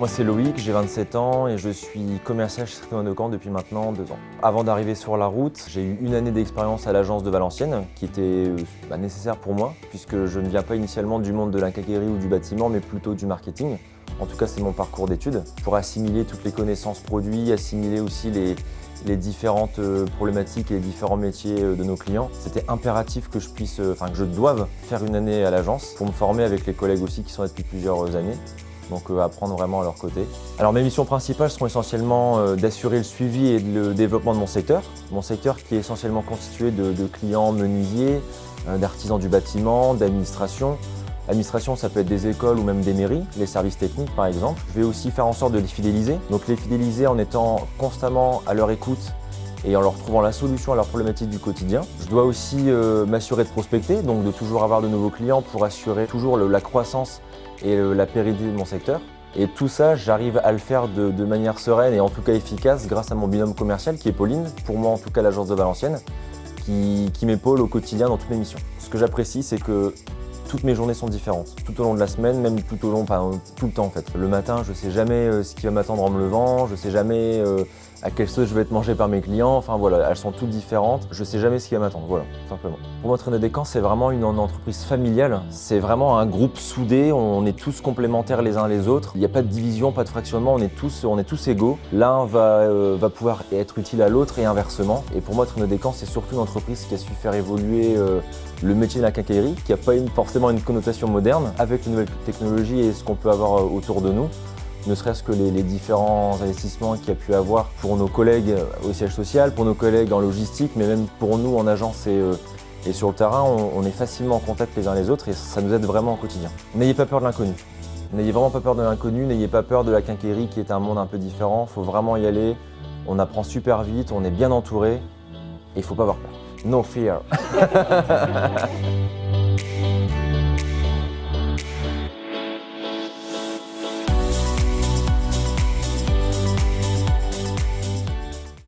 Moi c'est Loïc, j'ai 27 ans et je suis commercial chez Circuit de Caen depuis maintenant 2 ans. Avant d'arriver sur la route, j'ai eu une année d'expérience à l'agence de Valenciennes qui était nécessaire pour moi puisque je ne viens pas initialement du monde de la quincaillerie ou du bâtiment mais plutôt du marketing. En tout cas c'est mon parcours d'études pour assimiler toutes les connaissances produits, assimiler aussi les différentes problématiques et les différents métiers de nos clients. C'était impératif que que je doive faire une année à l'agence pour me former avec les collègues aussi qui sont là depuis plusieurs années. Donc apprendre vraiment à leur côté. Alors mes missions principales seront essentiellement d'assurer le suivi et le développement de mon secteur qui est essentiellement constitué de clients menuisiers, d'artisans du bâtiment, d'administration. L'administration, ça peut être des écoles ou même des mairies, les services techniques par exemple. Je vais aussi faire en sorte de les fidéliser, donc les fidéliser en étant constamment à leur écoute et en leur trouvant la solution à leurs problématiques du quotidien. Je dois aussi m'assurer de prospecter, donc de toujours avoir de nouveaux clients pour assurer toujours la croissance et la pérennité de mon secteur. Et tout ça, j'arrive à le faire de manière sereine et en tout cas efficace grâce à mon binôme commercial qui est Pauline, pour moi en tout cas l'agence de Valenciennes, qui m'épaule au quotidien dans toutes mes missions. Ce que j'apprécie, c'est que toutes mes journées sont différentes, tout au long de la semaine, même tout le temps en fait. Le matin, je ne sais jamais ce qui va m'attendre en me levant, je ne sais jamais à quelle sauce je vais être mangé par mes clients, enfin voilà, elles sont toutes différentes, je ne sais jamais ce qui va m'attendre, voilà, tout simplement. Pour moi, Traîneau des Camps, c'est vraiment une entreprise familiale, c'est vraiment un groupe soudé, on est tous complémentaires les uns les autres, il n'y a pas de division, pas de fractionnement, on est tous égaux. L'un va pouvoir être utile à l'autre et inversement. Et pour moi, Traîneau des Camps, c'est surtout une entreprise qui a su faire évoluer le métier de la quincaillerie, qui n'a pas forcément une connotation moderne, avec les nouvelles technologies et ce qu'on peut avoir autour de nous. Ne serait-ce que les différents investissements qu'il y a pu avoir pour nos collègues au siège social, pour nos collègues en logistique, mais même pour nous en agence et sur le terrain, on est facilement en contact les uns les autres et ça nous aide vraiment au quotidien. N'ayez pas peur de l'inconnu. N'ayez vraiment pas peur de l'inconnu, n'ayez pas peur de la quincaillerie qui est un monde un peu différent. Il faut vraiment y aller, on apprend super vite, on est bien entouré et il ne faut pas avoir peur. No fear.